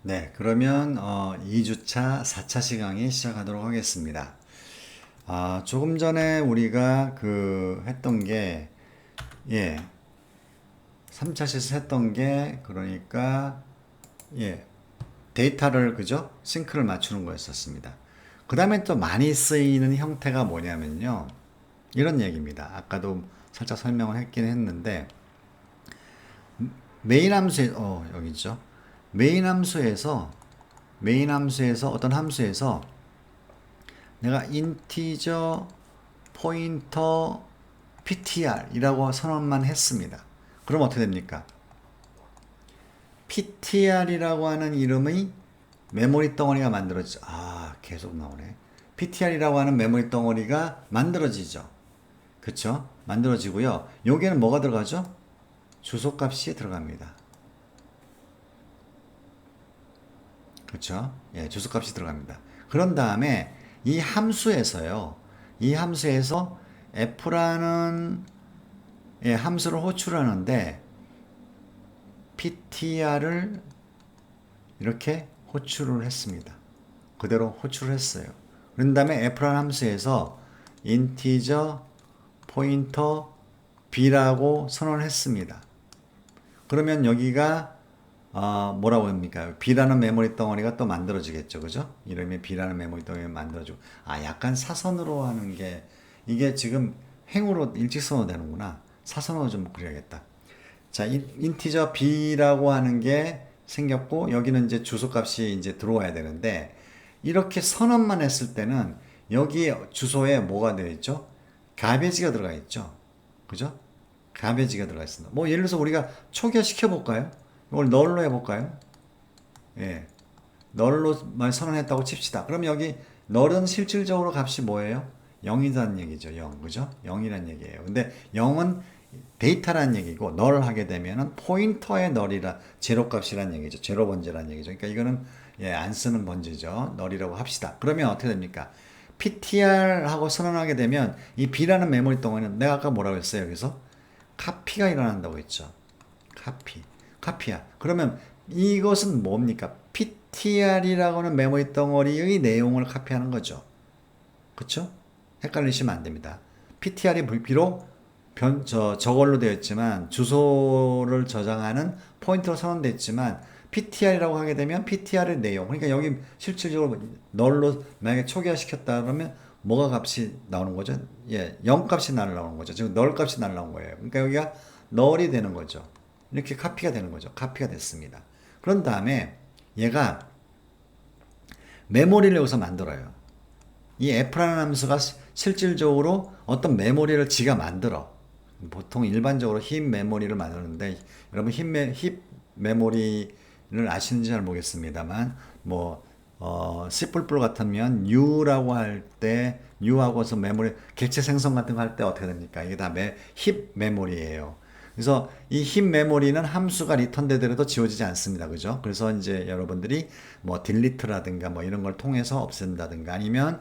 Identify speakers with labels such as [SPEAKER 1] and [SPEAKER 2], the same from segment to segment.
[SPEAKER 1] 네, 그러면 2주차 4차 시강이 시작하도록 하겠습니다. 조금 전에 우리가 했던 게, 예, 3차 시스 했던 게, 그러니까, 예, 데이터를, 그죠? 싱크를 맞추는 거였었습니다. 그 다음에 또 많이 쓰이는 형태가 뭐냐면요. 이런 얘기입니다. 아까도 살짝 설명을 했긴 했는데, 메인 함수에, 여기 있죠. 메인 함수에서, 메인 함수에서, 어떤 함수에서 내가 인티저 포인터 ptr이라고 선언만 했습니다. 그럼 어떻게 됩니까? ptr이라고 하는 이름의 메모리 덩어리가 만들어지죠. 계속 나오네. ptr이라고 하는 메모리 덩어리가 만들어지죠. 그쵸? 만들어지고요. 여기에는 뭐가 들어가죠? 주소값이 들어갑니다. 그쵸? 예, 주소값이 들어갑니다. 그런 다음에 이 함수에서요. 이 함수에서 f라는 함수를 호출하는데 ptr을 이렇게 호출을 했습니다. 그대로 호출을 했어요. 그런 다음에 f라는 함수에서 인티저 포인터 b라고 선언을 했습니다. 그러면 여기가 뭐라고 합니까? B라는 메모리 덩어리가 또 만들어지겠죠. 그죠? 이름이 B라는 메모리 덩어리가 만들어지고. 약간 사선으로 하는 게, 이게 지금 행으로, 일직선으로 되는구나. 사선으로 좀 그려야겠다. 자, 인티저 B라고 하는 게 생겼고, 여기는 이제 주소값이 이제 들어와야 되는데, 이렇게 선언만 했을 때는, 여기 주소에 뭐가 되어 있죠? 가베지가 들어가 있죠. 그죠? 가베지가 들어가 있습니다. 뭐, 예를 들어서 우리가 초기화 시켜볼까요? 이걸 널로 해볼까요? 예. 널로만 선언했다고 칩시다. 그럼 여기 널은 실질적으로 값이 뭐예요? 0이라는 얘기죠. 0. 그죠? 0이라는 얘기예요. 근데 0은 데이터라는 얘기고 널 하게 되면은 포인터의 널이라 제로 값이라는 얘기죠. 제로 번지라는 얘기죠. 그러니까 이거는 안 쓰는 번지죠. 널이라고 합시다. 그러면 어떻게 됩니까? PTR하고 선언하게 되면 이 B라는 메모리 덩어리는 내가 아까 뭐라고 했어요? 여기서 카피가 일어난다고 했죠. 카피. 카피야. 그러면 이것은 뭡니까? PTR이라고 하는 메모리 덩어리의 내용을 카피하는 거죠. 그쵸? 헷갈리시면 안 됩니다. PTR이 비록 저걸로 되어 있지만, 주소를 저장하는 포인터로 선언되어 있지만, PTR이라고 하게 되면 PTR의 내용. 그러니까 여기 실질적으로 널로 만약에 초기화시켰다 그러면 뭐가 값이 나오는 거죠? 0 값이 날라오는 거죠. 지금 널 값이 날라온 거예요. 그러니까 여기가 널이 되는 거죠. 이렇게 카피가 되는 거죠. 카피가 됐습니다. 그런 다음에 얘가 메모리를 여기서 만들어요. 이 f라는 함수가 실질적으로 어떤 메모리를 지가 만들어. 보통 일반적으로 힙 메모리를 만드는데, 여러분 힙 메모리를 아시는지 잘 모르겠습니다만, C++ 같으면 U라고 할 때, U하고서 메모리, 객체 생성 같은 거 할 때 어떻게 됩니까? 이게 다 힙 메모리예요. 그래서 이 힙 메모리는 함수가 리턴 되더라도 지워지지 않습니다. 그죠? 그래서 이제 여러분들이 딜리트라든가 이런 걸 통해서 없앤다든가 아니면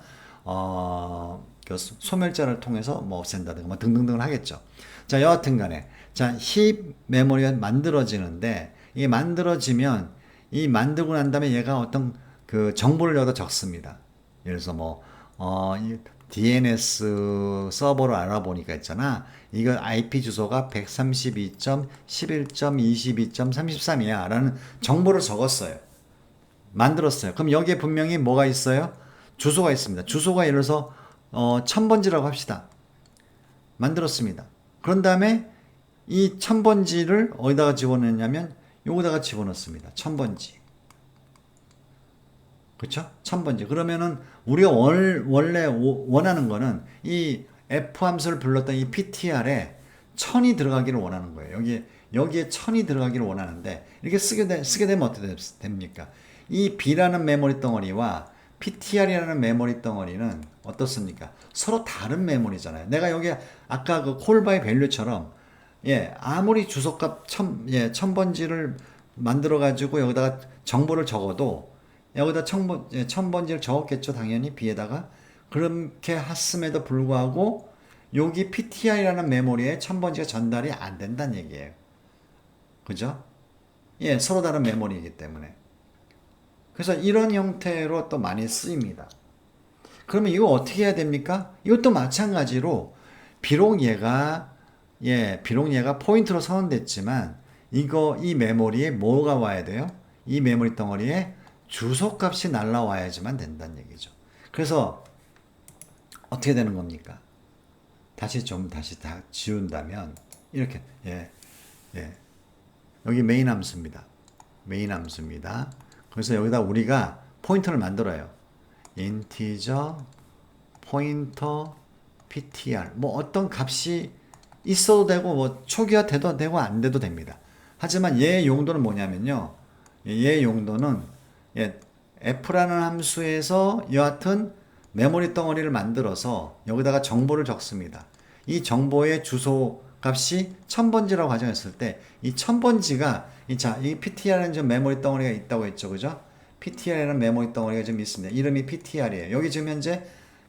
[SPEAKER 1] 소멸자를 통해서 없앤다든가 등등등을 하겠죠. 자, 여하튼 간에. 자, 힙 메모리가 만들어지는데, 이게 만들어지면, 이 만들고 난 다음에 얘가 어떤 정보를 여기다 적습니다. 예를 들어서 이 DNS 서버로 알아보니까 있잖아. 이거 IP 주소가 132.11.22.33이야. 라는 정보를 적었어요. 만들었어요. 그럼 여기에 분명히 뭐가 있어요? 주소가 있습니다. 주소가 예를 들어서 1000번지라고 합시다. 만들었습니다. 그런 다음에 이 1000번지를 어디다가 집어넣냐면 여기다가 집어넣습니다. 1000번지. 그쵸? 1000번지. 그러면은 우리가 원래 원하는 거는 이 F 함수를 불렀던 이 PTR에 1000이 들어가기를 원하는 거예요. 여기에 1000이 들어가기를 원하는데 이렇게 쓰게 되면 어떻게 됩니까? 이 B라는 메모리 덩어리와 PTR이라는 메모리 덩어리는 어떻습니까? 서로 다른 메모리잖아요. 내가 여기 아까 콜바이 밸류처럼 아무리 주소값 1000번지를 만들어 가지고 여기다가 정보를 적어도 여기다 1000번지를 적었겠죠. 당연히 B에다가. 그렇게 했음에도 불구하고 여기 PTI라는 메모리에 1000번지가 전달이 안 된다는 얘기예요. 그죠? 서로 다른 메모리이기 때문에. 그래서 이런 형태로 또 많이 쓰입니다. 그러면 이거 어떻게 해야 됩니까? 이것도 마찬가지로 비록 얘가 비록 얘가 포인트로 선언됐지만 이 메모리에 뭐가 와야 돼요? 이 메모리 덩어리에 주소값이 날라와야지만 된다는 얘기죠. 그래서 어떻게 되는 겁니까? 다시 다 지운다면 이렇게 여기 메인 함수입니다. 메인 함수입니다. 그래서 여기다 우리가 포인터를 만들어요. 인티저 포인터 ptr 뭐 어떤 값이 있어도 되고 뭐 초기화돼도 되고 안 돼도 됩니다. 하지만 얘 용도는 뭐냐면요. 얘 용도는 f라는 함수에서 여하튼 메모리 덩어리를 만들어서 여기다가 정보를 적습니다. 이 정보의 주소 값이 1000번지라고 가정했을 때 이 1000번지가 이 ptr은 좀 메모리 덩어리가 있다고 했죠. 그죠? ptr이라는 메모리 덩어리가 좀 있습니다. 이름이 ptr이에요. 여기 지금 현재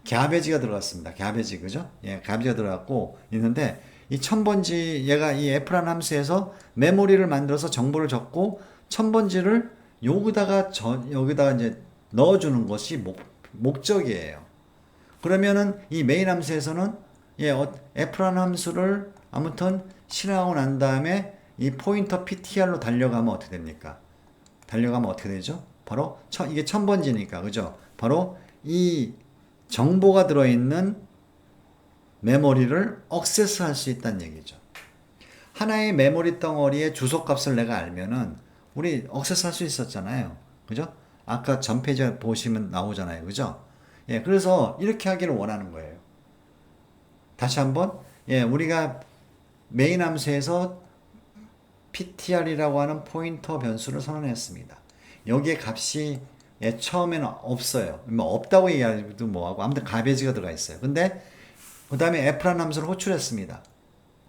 [SPEAKER 1] 갸베지가 들어갔습니다. 갸베지 그죠? 갸베지가 들어갔고 있는데 이 1000번지 얘가 이 f라는 함수에서 메모리를 만들어서 정보를 적고 1000번지를 여기다가 이제 넣어주는 것이 목적이에요. 그러면은 이 메인 함수에서는 f라는 함수를 아무튼 실행하고 난 다음에 이 포인터 ptr로 달려가면 어떻게 됩니까? 달려가면 어떻게 되죠? 바로 이게 1000번지니까 그죠? 바로 이 정보가 들어있는 메모리를 액세스할 수 있다는 얘기죠. 하나의 메모리 덩어리의 주소값을 내가 알면은 우리 액세스할 수 있었잖아요. 그죠? 아까 전 페이지 보시면 나오잖아요. 그죠? 그래서 이렇게 하기를 원하는 거예요. 다시 한번 우리가 메인 함수에서 ptr이라고 하는 포인터 변수를 선언했습니다. 여기에 값이 처음에는 없어요. 뭐 없다고 얘기하기도 뭐하고 아무튼 가베지가 들어가 있어요. 근데 그 다음에 f라는 함수를 호출했습니다.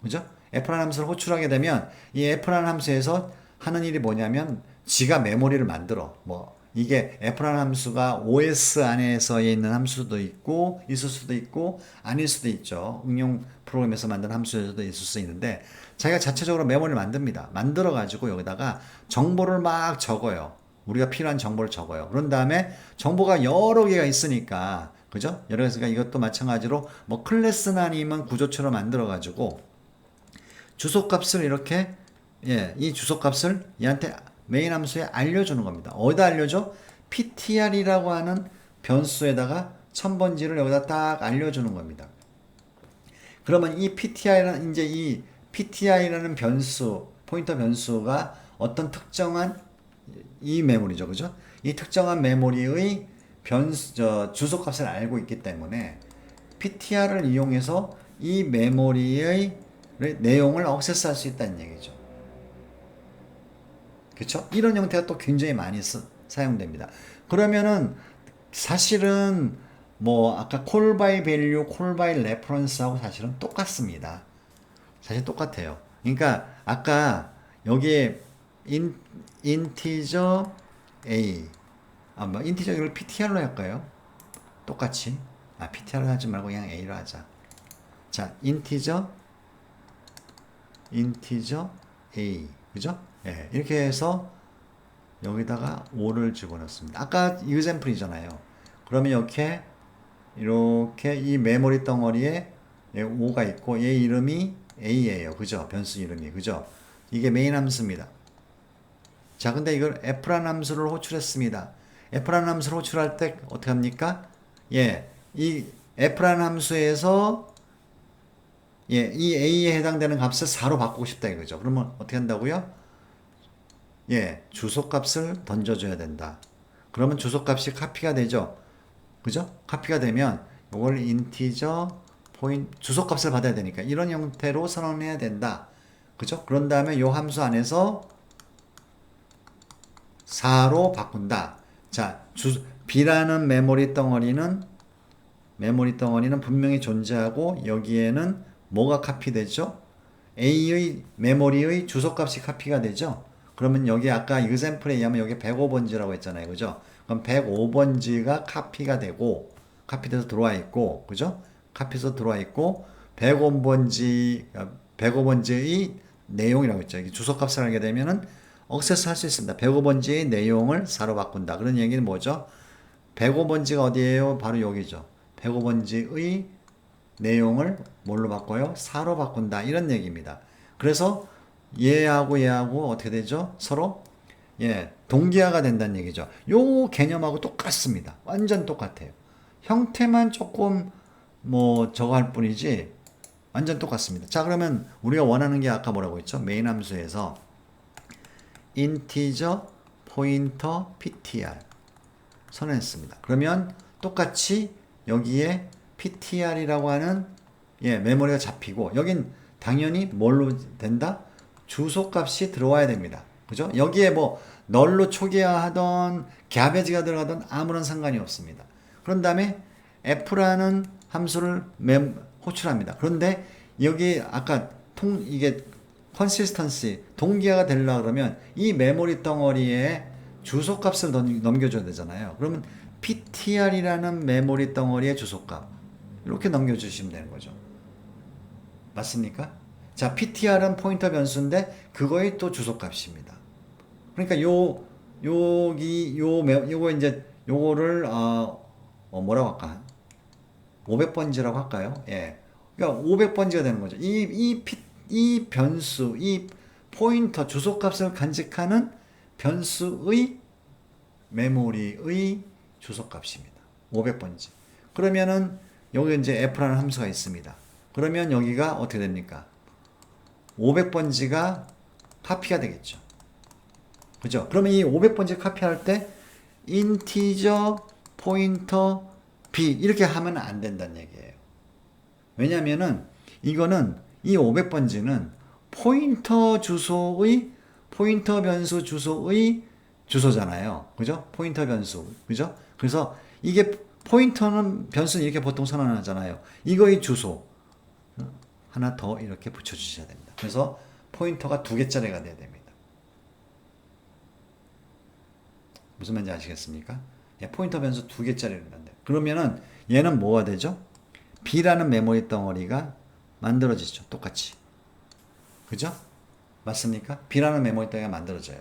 [SPEAKER 1] 그죠? f라는 함수를 호출하게 되면 이 f라는 함수에서 하는 일이 뭐냐면 지가 메모리를 만들어. 뭐 이게 f라는 함수가 OS 안에서 있는 함수도 있고 있을 수도 있고 아닐 수도 있죠. 응용 프로그램에서 만든 함수에서도 있을 수 있는데 자기가 자체적으로 메모리를 만듭니다. 만들어 가지고 여기다가 정보를 막 적어요. 우리가 필요한 정보를 적어요. 그런 다음에 정보가 여러 개가 있으니까 그죠? 여러 개가 있으니까 이것도 마찬가지로 뭐 클래스나 아니면 구조처럼 만들어 가지고 주소값을 이렇게 이 주소값을 얘한테 메인 함수에 알려주는 겁니다. 어디다 알려줘? ptr이라고 하는 변수에다가 1000번지를 여기다 딱 알려주는 겁니다. 그러면 이 pt이라는 변수, 포인터 변수가 어떤 특정한 이 메모리죠. 그죠? 이 특정한 메모리의 주소값을 알고 있기 때문에 ptr을 이용해서 이 메모리의 내용을 액세스할 수 있다는 얘기죠. 그렇죠? 이런 형태가 또 굉장히 많이 사용됩니다. 그러면은 사실은 뭐 아까 call by value, call by reference하고 사실은 똑같습니다. 사실 똑같아요. 그러니까 아까 여기에 integer a 뭐 integer 이걸 ptr로 할까요? 똑같이 ptr로 하지 말고 그냥 a로 하자. 자, integer a 그죠? 이렇게 해서 여기다가 5를 집어넣습니다. 아까 example이잖아요. 그러면 이렇게 이 메모리 덩어리에 5가 있고 얘 이름이 a예요. 그죠? 변수 이름이. 그죠? 이게 메인 함수입니다. 자, 근데 이걸 f라는 함수를 호출했습니다. f라는 함수를 호출할 때 어떻게 합니까? 이 f라는 함수에서 이 a에 해당되는 값을 4로 바꾸고 싶다 이거죠. 그러면 어떻게 한다고요? 주소값을 던져줘야 된다. 그러면 주소값이 카피가 되죠. 그죠? 카피가 되면 이걸 인티저 주소값을 받아야 되니까 이런 형태로 선언해야 된다. 그죠? 그런 다음에 이 함수 안에서 4로 바꾼다. 자, B라는 메모리 덩어리는 분명히 존재하고 여기에는 뭐가 카피되죠? A의 메모리의 주소값이 카피가 되죠? 그러면 여기 아까 example에 의하면 여기 105번지라고 했잖아요. 그죠? 그럼 105번지가 카피돼서 들어와 있고, 그죠? 카피해서 들어와 있고, 105번지의 내용이라고 했죠. 주소값을 알게 되면은, 액세스 할 수 있습니다. 105번지의 내용을 사로 바꾼다. 그런 얘기는 뭐죠? 105번지가 어디예요? 바로 여기죠. 105번지의 내용을 뭘로 바꿔요? 사로 바꾼다. 이런 얘기입니다. 그래서 얘하고 어떻게 되죠? 서로 동기화가 된다는 얘기죠. 요 개념하고 똑같습니다. 완전 똑같아요. 형태만 조금 저거 할 뿐이지 완전 똑같습니다. 자, 그러면 우리가 원하는 게 아까 뭐라고 했죠? 메인 함수에서 인티저 포인터 ptr 선언했습니다. 그러면 똑같이 여기에 ptr이라고 하는 메모리가 잡히고 여긴 당연히 뭘로 된다? 주소값이 들어와야 됩니다. 그죠? 여기에 널로 초기화하던 갸베지가 들어가던 아무런 상관이 없습니다. 그런 다음에 f라는 함수를 호출합니다. 그런데 여기 아까 이게 컨시스턴시 동기화가 되려고 그러면 이 메모리 덩어리에 주소값을 넘겨줘야 되잖아요. 그러면 ptr이라는 메모리 덩어리의 주소값 이렇게 넘겨주시면 되는 거죠. 맞습니까? 자, ptr은 포인터 변수인데 그거의 또 주소값입니다. 그러니까 요거 이제 요거를 뭐라고 할까? 500번지라고 할까요? 예. 그러니까 500번지가 되는 거죠. 이 변수, 이 포인터 주소값을 간직하는 변수의 메모리의 주소값입니다. 500번지. 그러면은 여기 이제 f라는 함수가 있습니다. 그러면 여기가 어떻게 됩니까? 500번지가 카피가 되겠죠. 그죠? 그러면 이 500번지 카피할 때 인티저 포인터 b 이렇게 하면 안 된다는 얘기예요. 왜냐면은 이거는 이 500번지는 포인터 주소의 포인터 변수 주소의 주소잖아요. 그죠? 포인터 변수. 그죠? 그래서 이게 포인터는 변수는 이렇게 보통 선언하잖아요. 이거의 주소 하나 더 이렇게 붙여주셔야 됩니다. 그래서 포인터가 2개짜리가 돼야 됩니다. 무슨 말인지 아시겠습니까? 포인터 변수 2개짜리를 만들어요. 그러면은 얘는 뭐가 되죠? B라는 메모리 덩어리가 만들어지죠. 똑같이. 그죠? 맞습니까? B라는 메모리 덩어리가 만들어져요.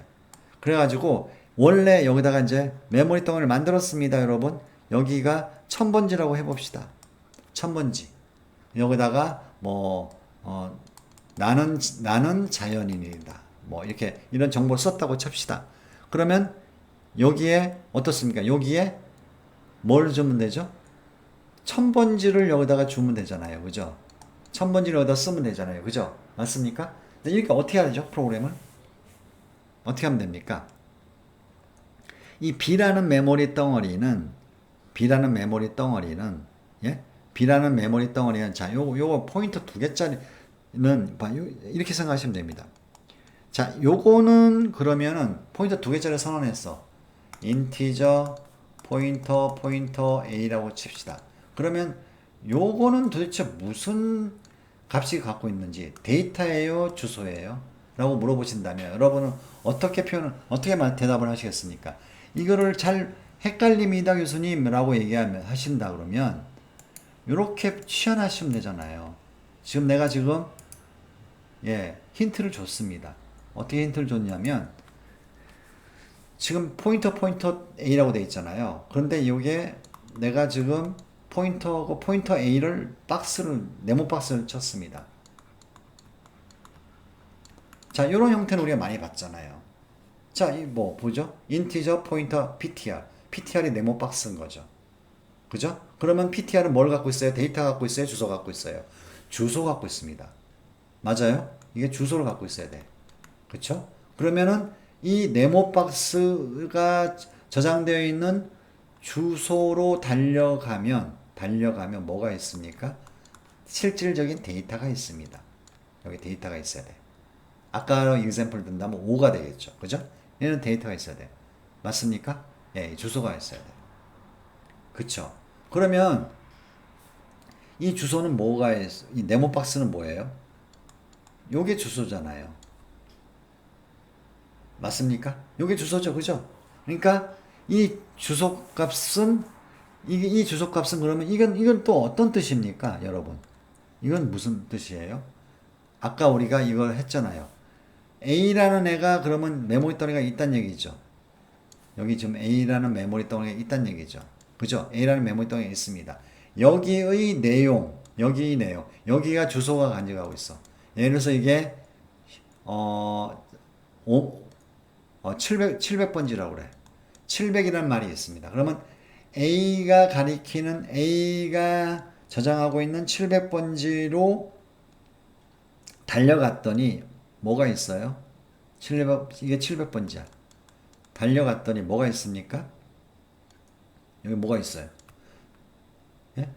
[SPEAKER 1] 그래가지고 원래 여기다가 이제 메모리 덩어리를 만들었습니다, 여러분. 여기가 1000번지라고 해봅시다. 1000번지. 여기다가 나는 자연인이다. 이렇게 이런 정보를 썼다고 칩시다. 그러면 여기에 어떻습니까? 여기에 뭘 주면 되죠? 1000번지를 여기다가 주면 되잖아요. 그죠? 1000번지를 여기다 쓰면 되잖아요. 그죠? 맞습니까? 이렇게 어떻게 하죠? 프로그램을? 어떻게 하면 됩니까? 이 B라는 메모리 덩어리는 자, 요거 포인터 2개짜리는 이렇게 생각하시면 됩니다. 자, 요거는 그러면은 포인터 2개짜리 선언했어. 인티저 포인터 a라고 칩시다. 그러면 요거는 도대체 무슨 값이 갖고 있는지 데이터예요, 주소예요? 라고 물어보신다면 여러분은 어떻게 대답을 하시겠습니까? 이거를 잘 헷갈립니다, 교수님 라고 하신다 그러면 이렇게 취현하시면 되잖아요. 내가 힌트를 줬습니다. 어떻게 힌트를 줬냐면 지금 포인터 A라고 되어 있잖아요. 그런데 이게 내가 지금 포인터 A를 네모 박스를 쳤습니다. 자, 이런 형태는 우리가 많이 봤잖아요. 자, 보죠? 인티저 포인터 PTR이 네모 박스인 거죠. 그죠? 그러면 PTR은 뭘 갖고 있어요? 데이터 갖고 있어요? 주소 갖고 있어요? 주소 갖고 있습니다. 맞아요? 이게 주소를 갖고 있어야 돼. 그쵸? 그러면은 이 네모 박스가 저장되어 있는 주소로 달려가면 뭐가 있습니까? 실질적인 데이터가 있습니다. 여기 데이터가 있어야 돼. 아까 example 든다면 5가 되겠죠. 그죠? 얘는 데이터가 있어야 돼. 맞습니까? 주소가 있어야 돼. 그쵸? 그러면 이 주소는 이 네모 박스는 뭐예요? 요게 주소잖아요. 맞습니까? 요게 주소죠. 그죠? 그러니까 이 주소값은 그러면 이건 또 어떤 뜻입니까? 여러분. 이건 무슨 뜻이에요? 아까 우리가 이걸 했잖아요. A라는 애가 그러면 메모리 덩어리가 있다는 얘기죠. 여기 지금 A라는 메모리 덩어리가 있다는 얘기죠. 그죠? A라는 메모리 덩어리가 있습니다. 여기의 내용, 여기 내용, 여기가 주소가 간직하고 있어. 예를 들어서 이게, 700번지라고 그래. 700이라는 말이 있습니다. 그러면 A가 가리키는, A가 저장하고 있는 700번지로 달려갔더니 뭐가 있어요? 이게 700번지야. 달려갔더니 뭐가 있습니까? 여기 뭐가 있어요? 예?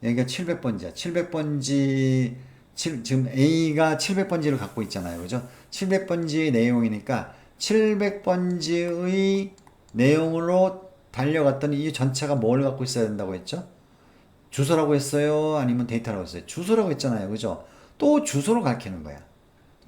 [SPEAKER 1] 여기가 700번지야. 700번지, 지금 A가 700번지를 갖고 있잖아요. 그죠? 700번지의 내용이니까 700번지의 내용으로 달려갔더니 이 전체가 뭘 갖고 있어야 된다고 했죠? 주소라고 했어요? 아니면 데이터라고 했어요? 주소라고 했잖아요. 그죠? 또 주소로 가리키는 거야.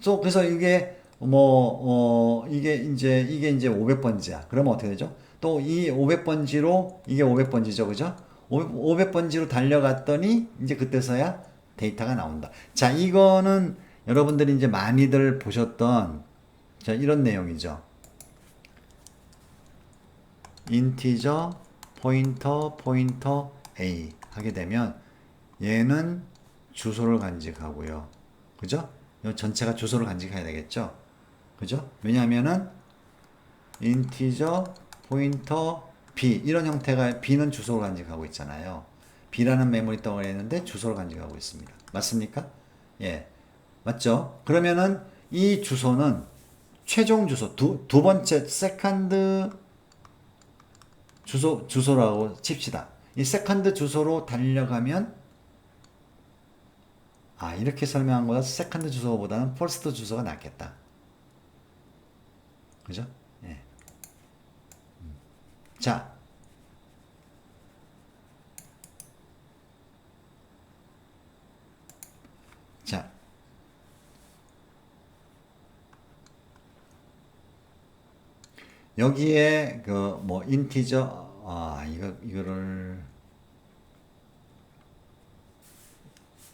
[SPEAKER 1] 또 그래서 이게 이게 이제 500번지야. 그러면 어떻게 되죠? 또 이 500번지로 이게 500번지죠. 그죠? 500번지로 달려갔더니 이제 그때서야 데이터가 나온다. 자, 이거는 여러분들이 이제 많이들 보셨던 자, 이런 내용이죠. 인티저 포인터 A 하게 되면 얘는 주소를 간직하고요. 그죠? 이 전체가 주소를 간직해야 되겠죠? 그죠? 왜냐하면은 인티저 포인터 B 이런 형태가 B는 주소를 간직하고 있잖아요. B라는 메모리 덩어리가 있는데 주소를 간직하고 있습니다. 맞습니까? 예. 맞죠? 그러면은 이 주소는 최종 주소 두 번째 세컨드 주소라고 칩시다. 이 세컨드 주소로 달려가면 이렇게 설명한 거보다 세컨드 주소보다는 퍼스트 주소가 낫겠다. 그죠? 예. 자, 자, 여기에 그 뭐 인티저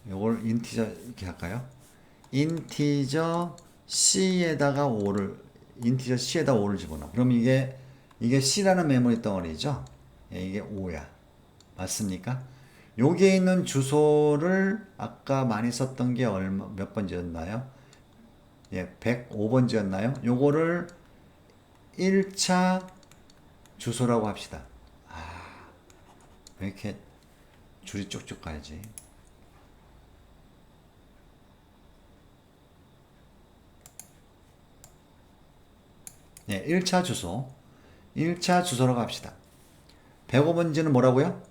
[SPEAKER 1] 요걸 인티저 이렇게 할까요? 인티저 C에다가 5를 인티저 C에다 5를 집어넣어. 그럼 이게 C라는 메모리 덩어리죠. 예, 이게 5야. 맞습니까? 여기에 있는 주소를 아까 많이 썼던 게 몇 번지였나요? 예, 105번지였나요? 요거를 1차 주소라고 합시다. 왜 이렇게 줄이 쭉쭉 가야지? 네, 1차 주소. 1차 주소라고 합시다. 105번지는 뭐라고요?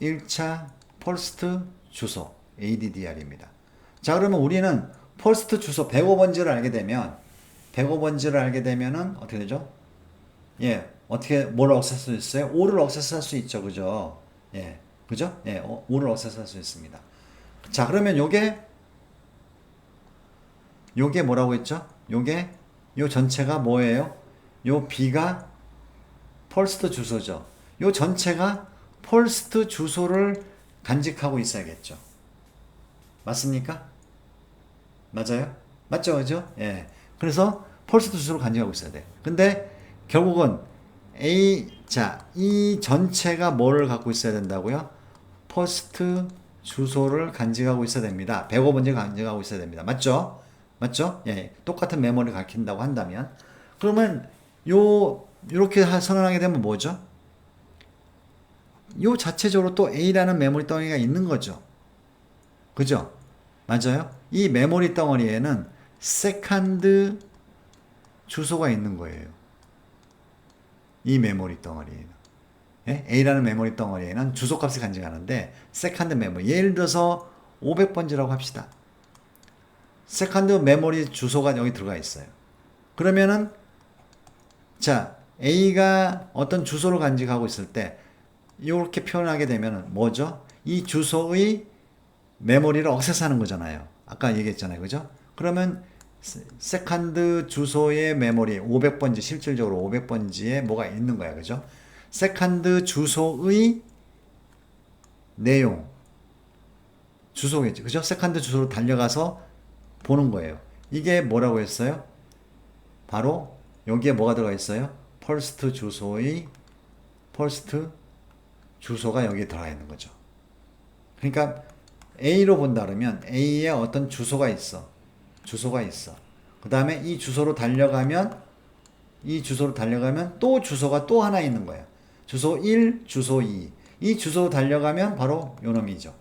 [SPEAKER 1] 1차 퍼스트 주소. ADDR입니다. 자, 그러면 우리는 퍼스트 주소 105번지를 알게 되면은 어떻게 되죠? 예, 어떻게 뭘 억세스 할 수 있어요? 5를 억세스 할 수 있죠. 그죠? 예, 그죠? 예, 5를 억세스 할 수 있습니다. 자, 그러면 요게 뭐라고 했죠? 요 전체가 뭐예요? 요 B가 펄스트 주소죠. 요 전체가 펄스트 주소를 간직하고 있어야겠죠. 맞습니까? 맞아요? 맞죠? 그죠? 예. 그래서 펄스트 주소를 간직하고 있어야 돼. 근데 결국은 이 전체가 뭐를 갖고 있어야 된다고요? 퍼스트 주소를 간직하고 있어야 됩니다. 105번째 간직하고 있어야 됩니다. 맞죠? 맞죠? 예. 똑같은 메모리를 가리킨다고 한다면. 그러면 요렇게 선언하게 되면 뭐죠? 요 자체적으로 또 A라는 메모리 덩어리가 있는 거죠. 그죠? 맞아요? 이 메모리 덩어리에는 세컨드 주소가 있는 거예요. 이 메모리 덩어리에는. 예? A라는 메모리 덩어리에는 주소값을 간직하는데 세컨드 메모리 예를 들어서 500번지라고 합시다. 세컨드 메모리 주소가 여기 들어가 있어요. 그러면은 자 A가 어떤 주소를 간직하고 있을 때 이렇게 표현하게 되면 뭐죠? 이 주소의 메모리를 억세스하는 거잖아요. 아까 얘기했잖아요. 그죠? 그러면 세컨드 주소의 메모리 500번지 실질적으로 500번지에 뭐가 있는 거야. 그죠? 세컨드 주소의 내용 주소겠죠. 그죠? 세컨드 주소로 달려가서 보는 거예요. 이게 뭐라고 했어요? 바로 여기에 뭐가 들어가 있어요? 퍼스트 주소의 퍼스트 주소가 여기에 들어가 있는 거죠. 그러니까 A로 본다 그러면 A에 어떤 주소가 있어. 주소가 있어. 그 다음에 이 주소로 달려가면 또 주소가 또 하나 있는 거야. 주소 1, 주소 2. 이 주소로 달려가면 바로 요 놈이죠.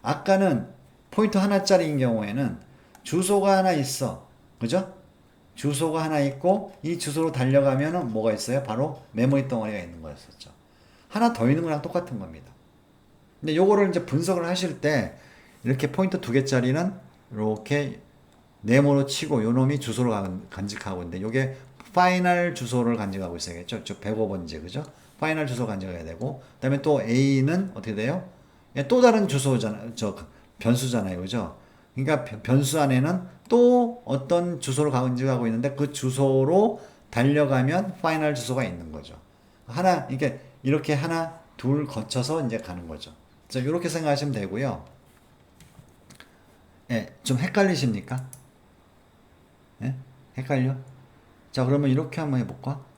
[SPEAKER 1] 아까는 포인터 하나짜리인 경우에는 주소가 하나 있어. 그죠? 주소가 하나 있고 이 주소로 달려가면은 뭐가 있어요? 바로 메모리 덩어리가 있는 거였었죠. 하나 더 있는 거랑 똑같은 겁니다. 근데 요거를 이제 분석을 하실 때 이렇게 포인터 두 개짜리는 이렇게 네모로 치고 요 놈이 주소를 간직하고 있는데 요게 파이널 주소를 간직하고 있어야겠죠. 저 105번지 그죠? 파이널 주소 간직해야 되고 그다음에 또 A는 어떻게 돼요? 또 다른 주소잖아. 저 변수잖아요. 그죠? 그러니까 변수 안에는 또 어떤 주소를 간직하고 있는데 그 주소로 달려가면 파이널 주소가 있는 거죠. 하나 이렇게 하나 둘 거쳐서 이제 가는 거죠. 자, 이렇게 생각하시면 되고요. 예, 좀 헷갈리십니까? 예? 헷갈려? 자, 그러면 이렇게 한번 해볼까?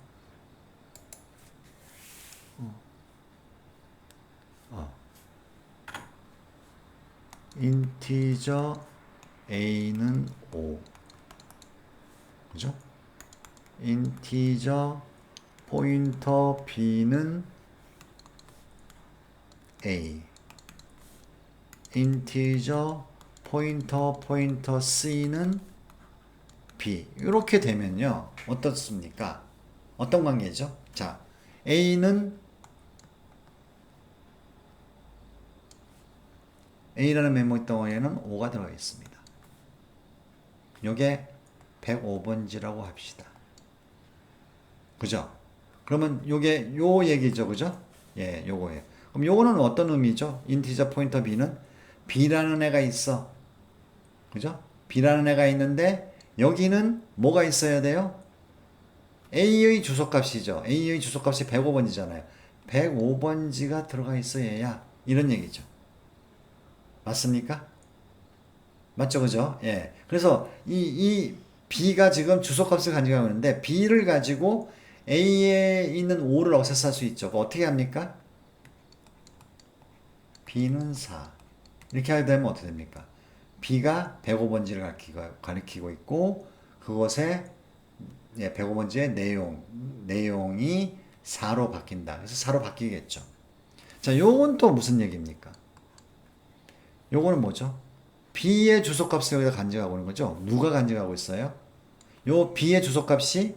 [SPEAKER 1] 인티저 a는 5. 그죠? 인티저 포인터 b는 a. 인티저 포인터 c는 b. 이렇게 되면요. 어떻습니까? 어떤 관계죠? 자, A라는 메모리 덩어리에는 5가 들어가 있습니다. 요게 105번지라고 합시다. 그죠? 그러면 요게 요 얘기죠. 그죠? 예, 요거예요. 그럼 요거는 어떤 의미죠? 인티저 포인터 b는 b라는 애가 있어. 그죠? b라는 애가 있는데 여기는 뭐가 있어야 돼요? A의 주소값이죠. A의 주소값이 105번지잖아요. 105번지가 들어가 있어야 이런 얘기죠. 맞습니까? 맞죠, 그죠? 예. 그래서 이 B가 지금 주소값을 간직하고 있는데 B를 가지고 A에 있는 5를 없애서 수 있죠. 어떻게 합니까? B는 4. 이렇게 하게 되면 어떻게 됩니까? B가 105번지를 가리키고 있고 그것에 105번지의 내용이 4로 바뀐다. 그래서 4로 바뀌겠죠. 자, 요건 또 무슨 얘기입니까? 요거는 뭐죠? B의 주소값을 여기다 간직하고 있는 거죠. 누가 간직하고 있어요? 요 B의 주소값이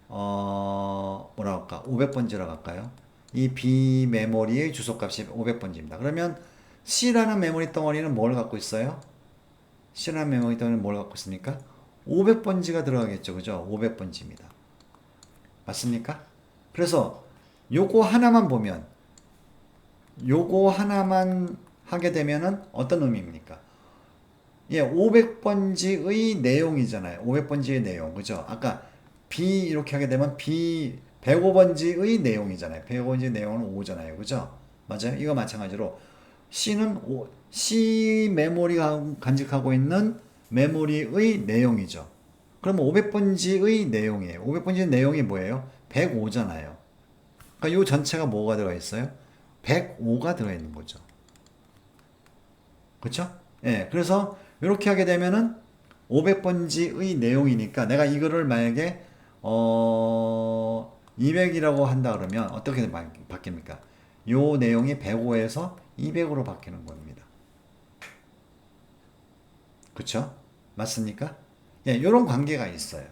[SPEAKER 1] 뭐라 할까? 500번지라고 할까요? 이 B 메모리의 주소값이 500번지입니다. 그러면 C라는 메모리 덩어리는 뭘 갖고 있어요? C라는 메모리 덩어리는 뭘 갖고 있습니까? 500번지가 들어가겠죠. 그죠? 500번지입니다. 맞습니까? 그래서 요거 하나만 보면 요거 하나만 하게 되면은 어떤 의미입니까? 예, 500번지의 내용이잖아요. 500번지의 내용. 그죠? 아까 B 이렇게 하게 되면 B 105번지의 내용이잖아요. 105번지의 내용은 5잖아요. 그죠? 맞아요? 이거 마찬가지로 C 메모리가 간직하고 있는 메모리의 내용이죠. 그럼 500번지의 내용이에요. 500번지의 내용이 뭐예요? 105잖아요. 그러니까 이 전체가 뭐가 들어가 있어요? 105가 들어 있는 거죠. 그렇죠? 예. 그래서 이렇게 하게 되면은 500번지의 내용이니까 내가 이거를 만약에 200이라고 한다 그러면 어떻게 바뀝니까? 요 내용이 105에서 200으로 바뀌는 겁니다. 그쵸? 맞습니까? 예, 요런 관계가 있어요.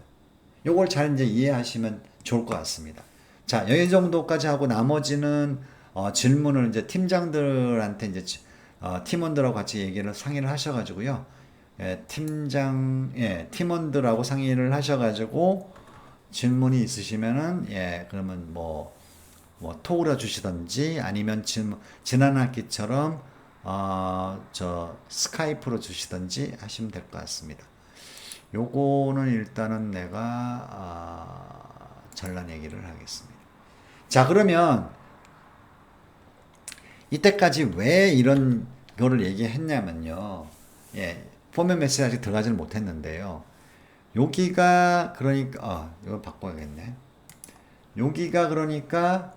[SPEAKER 1] 요걸 잘 이제 이해하시면 좋을 것 같습니다. 자, 여기 정도까지 하고 나머지는 질문을 이제 팀장들한테 이제 팀원들하고 같이 얘기를 상의를 하셔가지고요. 예, 팀원들하고 상의를 하셔가지고 질문이 있으시면은 그러면 뭐 톡으로 주시던지 아니면 지난 학기처럼 저 스카이프로 주시던지 하시면 될 것 같습니다. 요거는 일단은 내가 잘난 얘기를 하겠습니다. 자, 그러면 이때까지 왜 이런 거를 얘기했냐면요. 예, 포맷 메시지 아직 들어가지는 못했는데요. 여기가 그러니까 이거 바꿔야겠네. 여기가 그러니까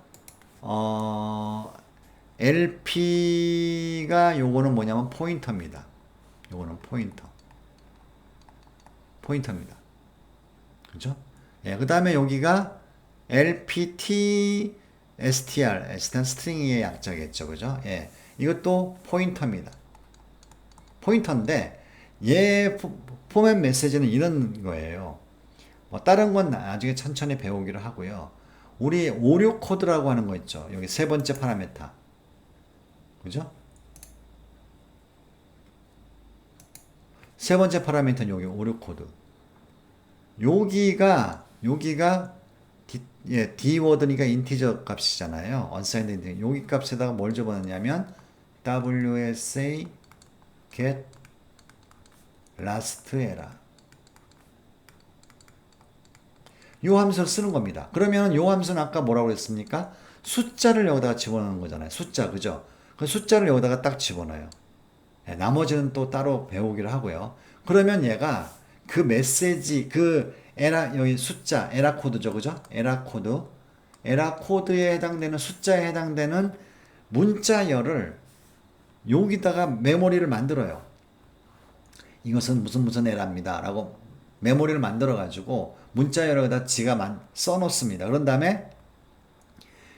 [SPEAKER 1] LP가 요거는 뭐냐면 포인터입니다. 요거는 포인터입니다. 그죠? 예, 그 다음에 여기가 LPT STR, 스트링의 약자겠죠. 그죠? 예, 이것도 포인터입니다. 포인터인데, 얘 포맷 메시지는 이런 거예요. 뭐, 다른 건 나중에 천천히 배우기로 하고요. 우리 오류 코드라고 하는 거 있죠. 여기 세 번째 파라메타. 그죠? 세 번째 파라미터는 여기 오류 코드. 여기가 d워드니까 인티저 값이잖아요. unsigned integer. 여기 값에다가 뭘 집어넣냐면 wsa get last error. 요 함수를 쓰는 겁니다. 그러면 요 함수는 아까 뭐라고 그랬습니까? 숫자를 여기다가 집어넣는 거잖아요. 숫자, 그죠? 그 숫자를 여기다가 딱 집어넣어요. 네, 나머지는 또 따로 배우기로 하고요. 그러면 얘가 그 메시지, 그 여기 숫자, 에라 코드죠, 그죠? 에라 코드에 해당되는 숫자에 해당되는 문자열을 여기다가 메모리를 만들어요. 이것은 무슨 에라입니다. 라고 메모리를 만들어 가지고 문자열에다 지가 써놓습니다. 그런 다음에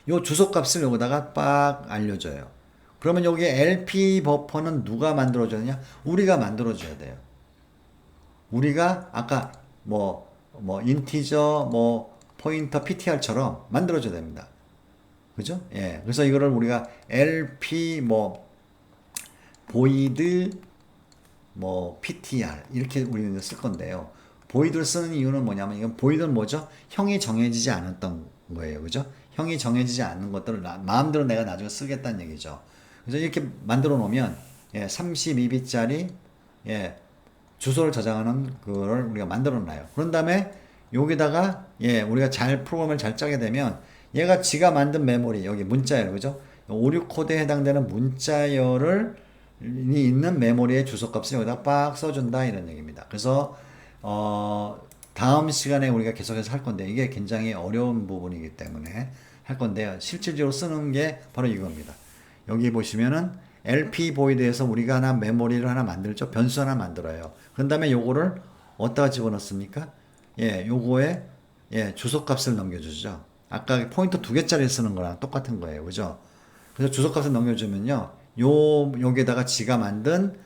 [SPEAKER 1] 요 주소값을 여기다가 빡 알려줘요. 그러면 여기 LP 버퍼는 누가 만들어줘야 되냐? 우리가 만들어줘야 돼요. 우리가 아까 인티저, 포인터, PTR처럼 만들어줘야 됩니다. 그죠? 예. 그래서 이거를 우리가 LP, void, PTR 이렇게 우리는 쓸 건데요. void를 쓰는 이유는 뭐냐면 이건 void는 뭐죠? 형이 정해지지 않았던 거예요. 그죠? 형이 정해지지 않는 것들을 마음대로 내가 나중에 쓰겠다는 얘기죠. 그래서 이렇게 만들어 놓으면 32bit짜리 주소를 저장하는 그걸 우리가 만들어 놔요. 그런 다음에 여기다가 우리가 프로그램을 잘 짜게 되면 얘가 지가 만든 메모리 여기 문자열 그죠? 오류 코드에 해당되는 문자열을 있는 메모리의 주소값을 여기다 빡 써준다 이런 얘기입니다. 그래서 다음 시간에 우리가 계속해서 할 건데 이게 굉장히 어려운 부분이기 때문에 할 건데요. 실질적으로 쓰는 게 바로 이겁니다. 여기 보시면은 LP 보이드에서 우리가 하나 메모리를 하나 만들죠. 변수 하나 만들어요. 그런 다음에 요거를 어디다가 집어넣습니까? 요거에 주소값을 넘겨주죠. 아까 포인터 2개짜리 쓰는 거랑 똑같은 거예요. 그죠? 그래서 주소값을 넘겨주면요. 여기에다가 지가 만든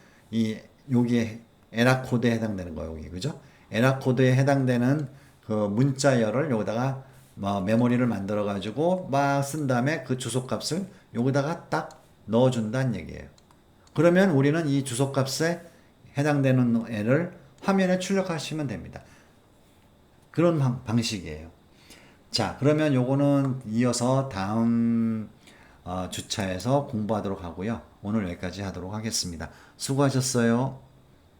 [SPEAKER 1] 여기에 에라 코드에 해당되는 거예요. 여기. 그죠? 에라 코드에 해당되는 그 문자열을 여기다가 메모리를 만들어 가지고 막 쓴 다음에 그 주소값을 여기다가 딱 넣어준다는 얘기예요. 그러면 우리는 이 주소값에 해당되는 애를 화면에 출력하시면 됩니다. 그런 방식이에요. 자, 그러면 요거는 이어서 다음 주차에서 공부하도록 하고요. 오늘 여기까지 하도록 하겠습니다. 수고하셨어요.